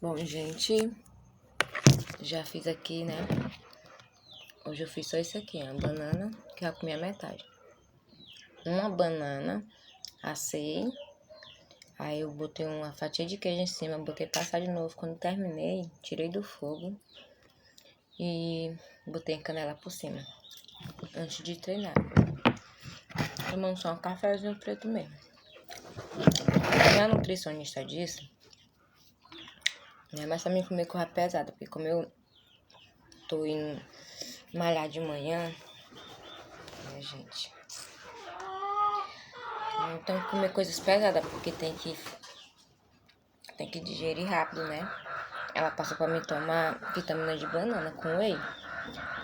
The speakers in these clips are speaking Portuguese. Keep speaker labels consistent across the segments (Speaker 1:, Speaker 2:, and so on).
Speaker 1: Bom, gente, já fiz aqui, né? Hoje eu fiz só isso aqui, a banana, que eu comi a metade. Uma banana, assei. Aí eu botei uma fatia de queijo em cima, botei passar de novo. Quando terminei, tirei do fogo e botei canela por cima, antes de treinar. Tomando só um cafezinho preto mesmo. A nutricionista disse, né, mas também comer coisa pesada, porque como eu tô indo malhar de manhã, né, gente? Então comer coisas pesadas, porque tem que digerir rápido, né? Ela passou pra me tomar vitamina de banana com whey.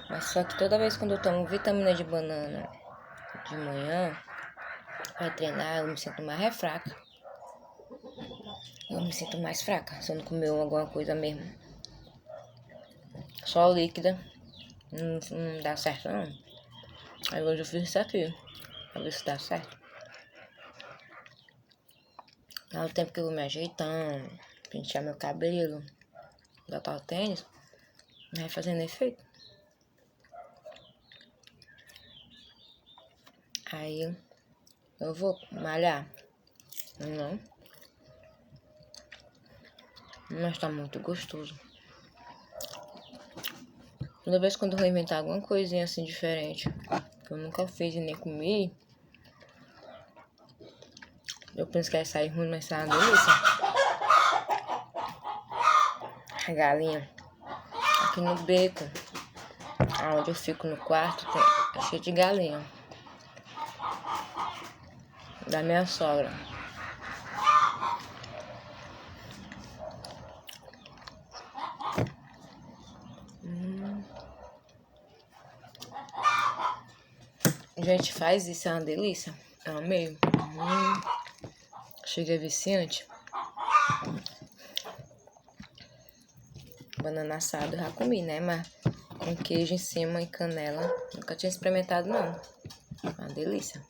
Speaker 1: Mas só que toda vez quando eu tomo vitamina de banana de manhã, pra treinar, eu me sinto mais fraca. Eu me sinto mais fraca se eu não comer alguma coisa mesmo. Só líquida não dá certo, não. Aí hoje eu fiz isso aqui, pra ver se dá certo. Ao tempo que eu vou me ajeitando, pentear meu cabelo, botar o tênis, vai fazendo efeito. Aí eu vou malhar. Não. Mas tá muito gostoso. Toda vez quando eu vou inventar alguma coisinha assim diferente, que eu nunca fiz e nem comi, eu penso que vai sair ruim, mas sai uma delícia. A galinha, aqui no beco, onde eu fico no quarto, é cheio de galinha. Da minha sogra. Gente, faz isso, é uma delícia. Eu amei. Chega viciante. Banana assada eu já comi, né? Mas com queijo em cima e canela. Nunca tinha experimentado, não. É uma delícia.